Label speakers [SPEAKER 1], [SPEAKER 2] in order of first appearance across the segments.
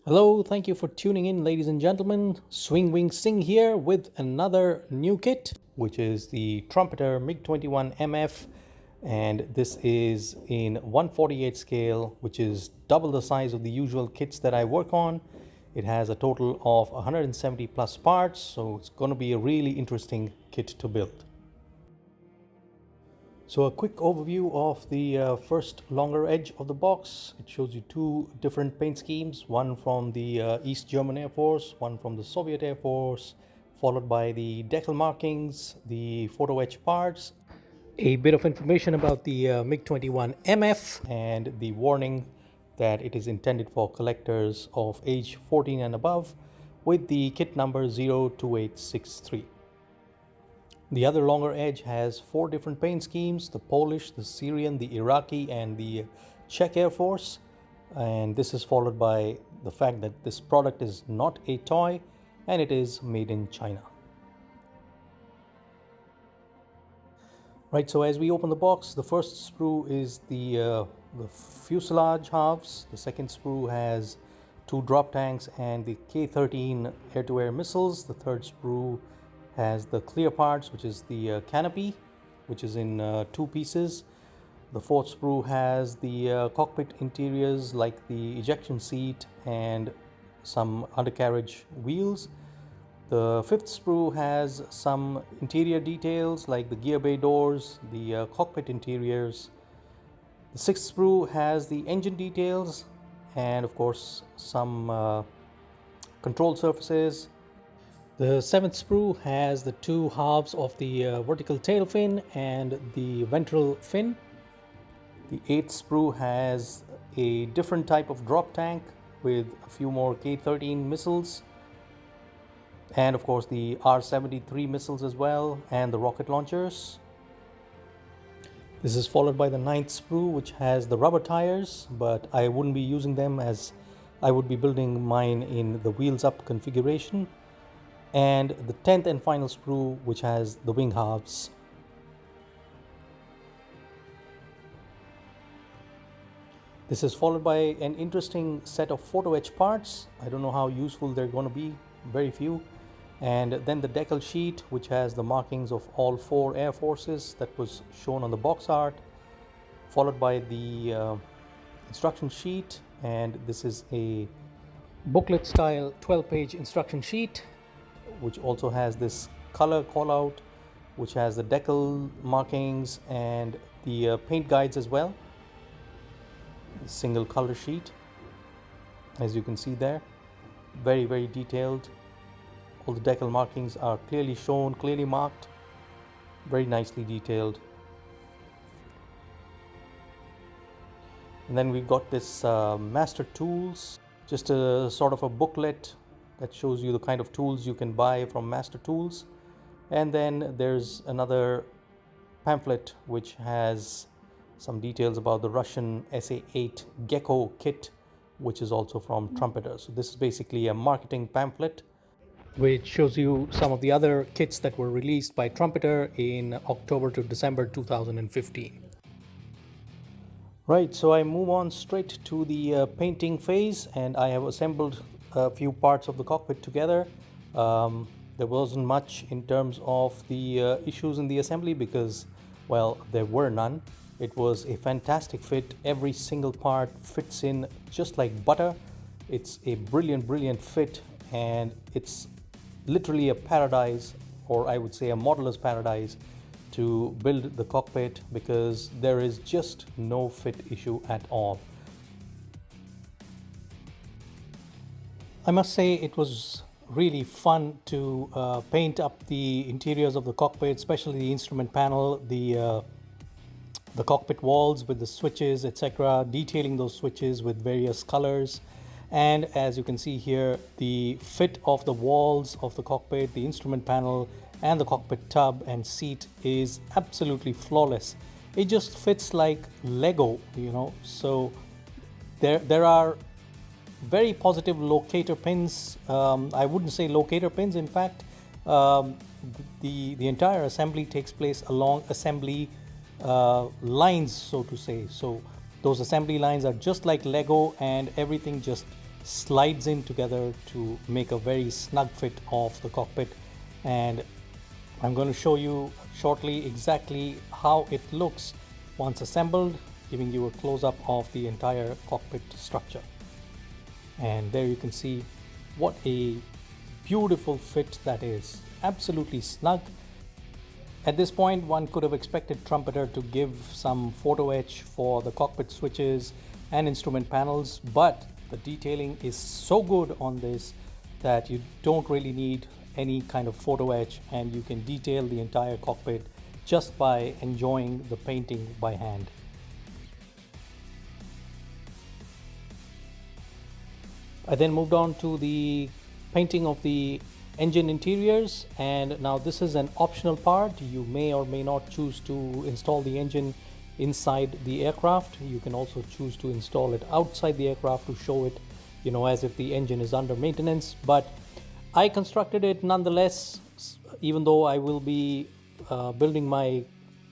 [SPEAKER 1] Hello, thank you for tuning in, ladies and gentlemen. Swing Wing Sing here with another new kit, which is the Trumpeter MiG-21MF, and this is in 1/48 scale, which is double the size of the usual kits that I work on. It has a total of 170 plus parts, so it's going to be a really interesting kit to build. So a quick overview of the first longer edge of the box. It shows you two different paint schemes, one from the East German Air Force, one from the Soviet Air Force, followed by the decal markings, the photo etch parts, a bit of information about the MiG-21MF, and the warning that it is intended for collectors of age 14 and above, with the kit number 02863. The other longer edge has four different paint schemes: the Polish, the Syrian, the Iraqi, and the Czech Air Force. And this is followed by the fact that this product is not a toy and it is made in China. Right, so as we open the box, the first sprue is the fuselage halves. The second sprue has two drop tanks and the K-13 air-to-air missiles. The third sprue has the clear parts, which is the canopy, which is in two pieces. The fourth sprue has the cockpit interiors like the ejection seat and some undercarriage wheels. The fifth sprue has some interior details like the gear bay doors, the cockpit interiors. The sixth sprue has the engine details and of course some control surfaces. The seventh sprue has the two halves of the vertical tail fin and the ventral fin. The eighth sprue has a different type of drop tank with a few more K-13 missiles, and of course the R-73 missiles as well, and the rocket launchers. This is followed by the ninth sprue, which has the rubber tires, but I wouldn't be using them as I would be building mine in the wheels up configuration. And the 10th and final sprue, which has the wing halves. This is followed by an interesting set of photo etch parts. I don't know how useful they're going to be, very few. And then the decal sheet, which has the markings of all four air forces that was shown on the box art, followed by the instruction sheet. And this is a booklet style 12-page instruction sheet, which also has this color call out, which has the decal markings and the paint guides as well. Single color sheet, as you can see there, very, very detailed. All the decal markings are clearly shown, clearly marked, very nicely detailed. And then we've got this master tools, just a sort of a booklet that shows you the kind of tools you can buy from Master Tools. And then there's another pamphlet which has some details about the Russian SA-8 Gecko kit, which is also from Trumpeter. So this is basically a marketing pamphlet which shows you some of the other kits that were released by Trumpeter in October to December 2015. Right, so I move on straight to the painting phase, and I have assembled a few parts of the cockpit together. There wasn't much in terms of the issues in the assembly because, well, there were none. It was a fantastic fit. Every single part fits in just like butter. It's a brilliant fit, and it's literally a paradise, or I would say a modeler's paradise, to build the cockpit because there is just no fit issue at all. I must say it was really fun to paint up the interiors of the cockpit, especially the instrument panel, the cockpit walls with the switches, etc., detailing those switches with various colors. And as you can see here, the fit of the walls of the cockpit, the instrument panel, and the cockpit tub and seat is absolutely flawless. It just fits like Lego, you know. So there are very positive locator pins. I wouldn't say locator pins, in fact. The entire assembly takes place along assembly lines, so to say. So those assembly lines are just like Lego, and everything just slides in together to make a very snug fit of the cockpit. And I'm going to show you shortly exactly how it looks once assembled, giving you a close-up of the entire cockpit structure. And there you can see what a beautiful fit that is. Absolutely snug. At this point, one could have expected Trumpeter to give some photo etch for the cockpit switches and instrument panels, but the detailing is so good on this that you don't really need any kind of photo etch, and you can detail the entire cockpit just by enjoying the painting by hand. I then moved on to the painting of the engine interiors, and now this is an optional part. You may or may not choose to install the engine inside the aircraft. You can also choose to install it outside the aircraft to show it, you know, as if the engine is under maintenance. But I constructed it nonetheless, even though I will be building my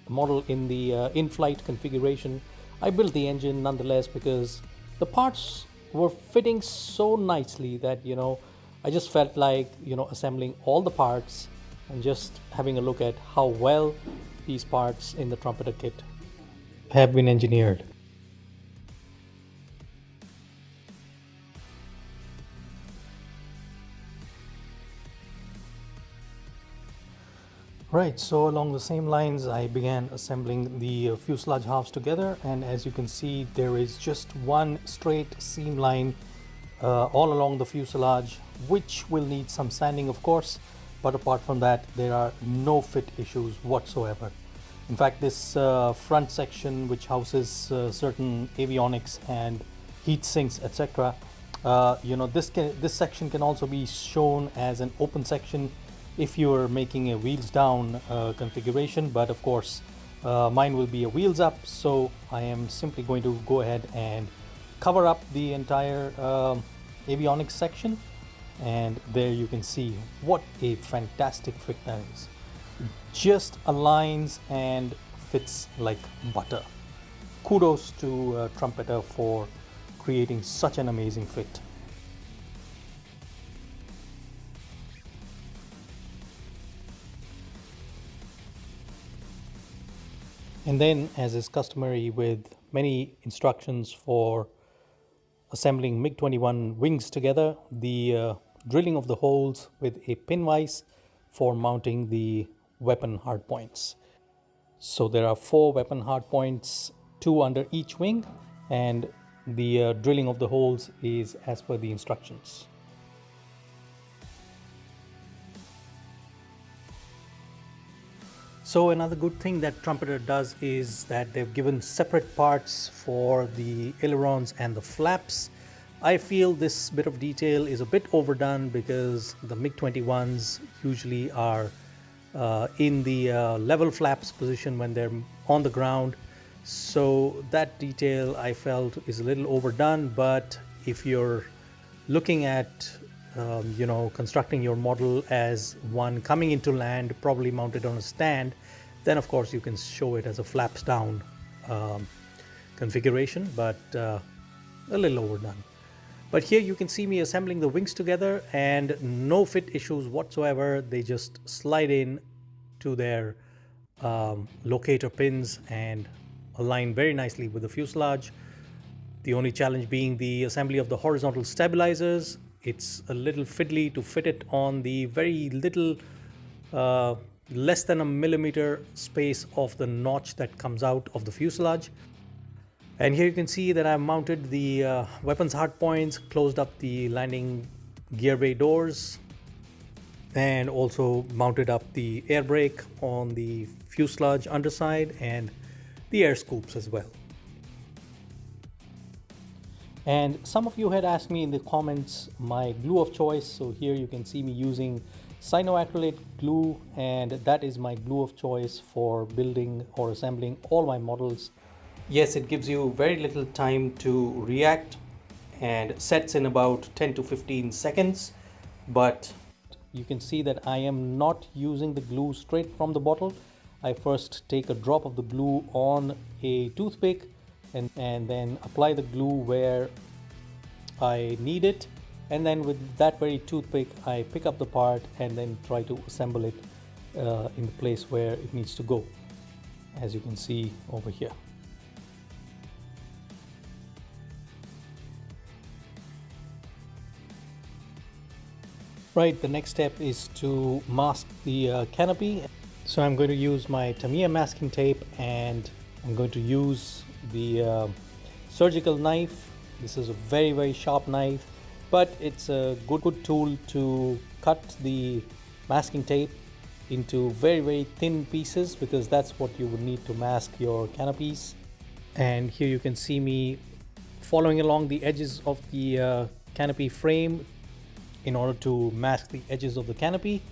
[SPEAKER 1] model in the in-flight configuration. I built the engine nonetheless because the parts were fitting so nicely that, you know, I just felt like, you know, assembling all the parts and just having a look at how well these parts in the Trumpeter kit have been engineered. Right, so along the same lines, I began assembling the fuselage halves together, and as you can see, there is just one straight seam line all along the fuselage, which will need some sanding, of course, but apart from that, there are no fit issues whatsoever. In fact, this front section, which houses certain avionics and heat sinks, etc., you know, this section can also be shown as an open section if you're making a wheels down configuration, but of course mine will be a wheels up, so I am simply going to go ahead and cover up the entire avionics section, and there you can see what a fantastic fit that is. Just aligns and fits like butter. Kudos to Trumpeter for creating such an amazing fit. And then, as is customary with many instructions for assembling MiG-21 wings together, the drilling of the holes with a pin vise for mounting the weapon hardpoints. So there are 4 weapon hardpoints, 2 under each wing, and the drilling of the holes is as per the instructions. So another good thing that Trumpeter does is that they've given separate parts for the ailerons and the flaps. I feel this bit of detail is a bit overdone because the MiG-21s usually are in the level flaps position when they're on the ground. So that detail I felt is a little overdone, but if you're looking at you know, constructing your model as one coming into land, probably mounted on a stand, then of course you can show it as a flaps down configuration, but a little overdone. But here you can see me assembling the wings together, and no fit issues whatsoever. They just slide in to their locator pins and align very nicely with the fuselage. The only challenge being the assembly of the horizontal stabilizers. It's a little fiddly to fit it on the very little less than a millimeter space of the notch that comes out of the fuselage. And here you can see that I've mounted the weapons hardpoints, closed up the landing gear bay doors, and also mounted up the air brake on the fuselage underside and the air scoops as well. And some of you had asked me in the comments my glue of choice, so here you can see me using cyanoacrylate glue, and that is my glue of choice for building or assembling all my models. Yes, it gives you very little time to react and sets in about 10 to 15 seconds, but you can see that I am not using the glue straight from the bottle. I first take a drop of the glue on a toothpick and then apply the glue where I need it, and then with that very toothpick I pick up the part and then try to assemble it in the place where it needs to go, as you can see over here. Right, the next step is to mask the canopy. So I'm going to use my Tamiya masking tape, and I'm going to use the surgical knife. This is a very sharp knife, but it's a good tool to cut the masking tape into very thin pieces, because that's what you would need to mask your canopies. And here you can see me following along the edges of the canopy frame in order to mask the edges of the canopy.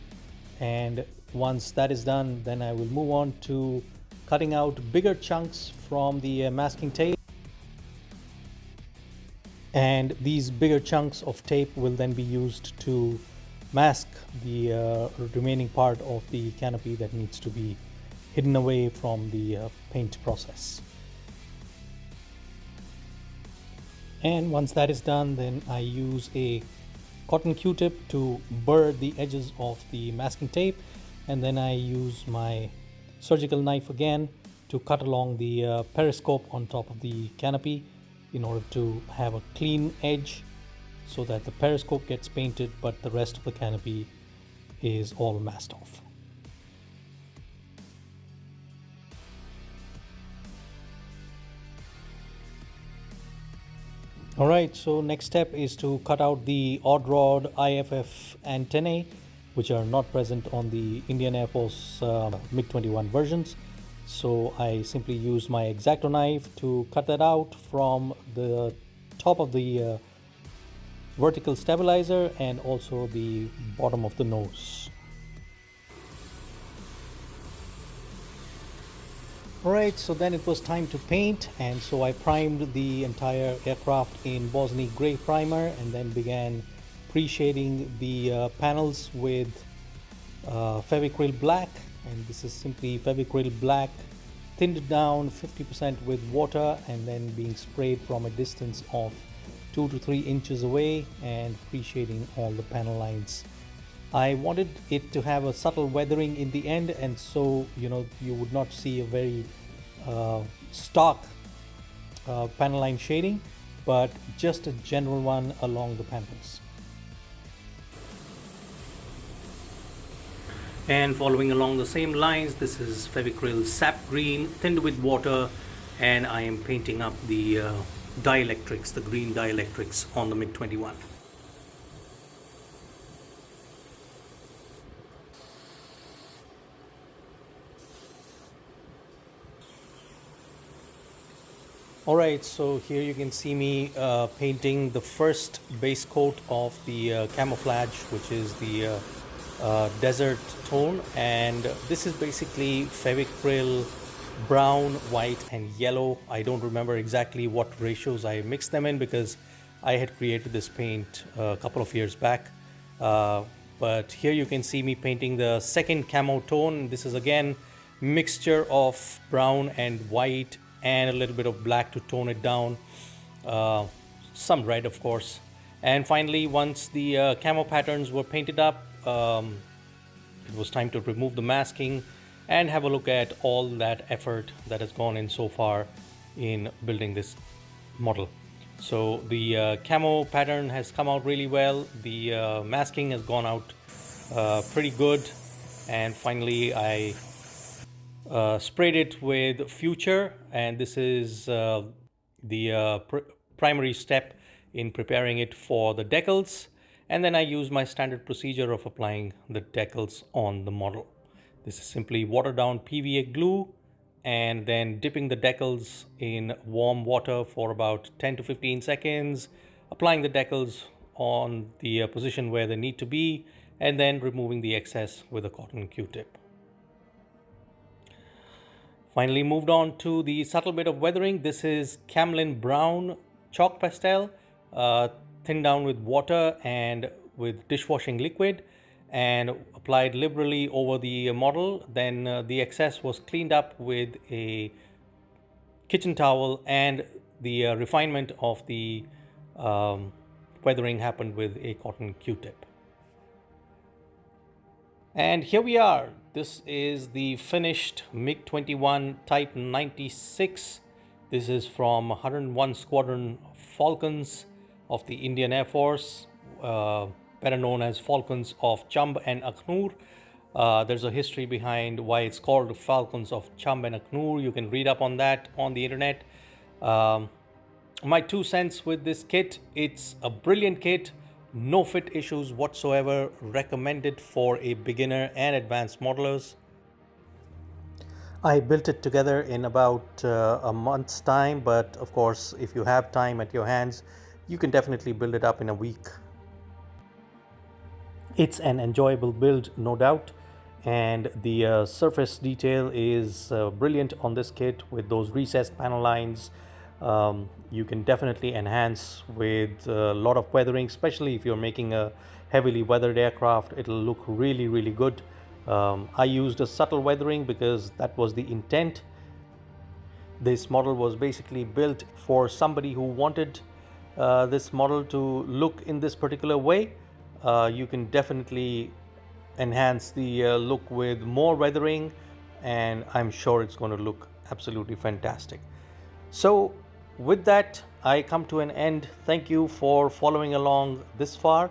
[SPEAKER 1] And once that is done, then I will move on to cutting out bigger chunks from the masking tape. And these bigger chunks of tape will then be used to mask the remaining part of the canopy that needs to be hidden away from the paint process. And once that is done, then I use a cotton Q-tip to burr the edges of the masking tape, and then I use my surgical knife again to cut along the periscope on top of the canopy in order to have a clean edge, so that the periscope gets painted but the rest of the canopy is all masked off. Alright, so next step is to cut out the odd rod IFF antennae, which are not present on the Indian Air Force MiG-21 versions. So I simply use my X-Acto knife to cut that out from the top of the vertical stabilizer and also the bottom of the nose. Alright, so then it was time to paint, and so I primed the entire aircraft in Bosnian grey primer and then began pre-shading the panels with Fevicryl black. And this is simply Fevicryl black thinned down 50% with water and then being sprayed from a distance of 2 to 3 inches away and pre-shading all the panel lines. I wanted it to have a subtle weathering in the end, and so you would not see a very stark panel line shading, but just a general one along the panels. And following along the same lines, this is Fevicryl sap green thinned with water, and I am painting up the dielectrics, the green dielectrics on the MiG-21. Alright, so here you can see me painting the first base coat of the camouflage, which is the desert tone, and this is basically Fevicryl brown, white and yellow. I don't remember exactly what ratios I mixed them in, because I had created this paint a couple of years back, but here you can see me painting the second camo tone. This is again mixture of brown and white and a little bit of black to tone it down, some red of course. And finally, once the camo patterns were painted up, it was time to remove the masking and have a look at all that effort that has gone in so far in building this model. So the camo pattern has come out really well, the masking has gone out pretty good, and finally I sprayed it with Future, and this is the primary step in preparing it for the decals. And then I use my standard procedure of applying the decals on the model. This is simply watered down PVA glue and then dipping the decals in warm water for about 10 to 15 seconds, applying the decals on the position where they need to be, and then removing the excess with a cotton Q-tip. Finally moved on to the subtle bit of weathering. This is Camlim brown chalk pastel, thinned down with water and with dishwashing liquid, and applied liberally over the model. Then the excess was cleaned up with a kitchen towel and the refinement of the weathering happened with a cotton Q-tip. And here we are. This is the finished MiG-21 Type 96. This is from 101 Squadron Falcons of the Indian Air Force, better known as Falcons of Chamb and Akhnoor. There's a history behind why it's called Falcons of Chamb and Akhnoor. You can read up on that on the internet. My 2 cents with this kit: it's a brilliant kit. No fit issues whatsoever, recommended for a beginner and advanced modelers. I built it together in about a month's time, but of course, if you have time at your hands, you can definitely build it up in a week. It's an enjoyable build, no doubt, and the surface detail is brilliant on this kit with those recessed panel lines. You can definitely enhance with a lot of weathering, especially if you're making a heavily weathered aircraft. It'll look really, really good. I used a subtle weathering because that was the intent. This model was basically built for somebody who wanted this model to look in this particular way. You can definitely enhance the look with more weathering, and I'm sure it's going to look absolutely fantastic. So with that, I come to an end. Thank you for following along this far.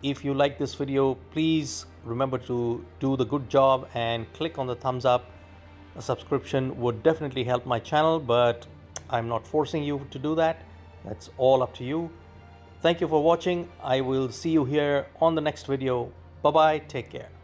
[SPEAKER 1] If you like this video, please remember to do the good job and click on the thumbs up. A subscription would definitely help my channel, but I'm not forcing you to do that. That's all up to you. Thank you for watching. I will see you here on the next video. Bye bye. Take care.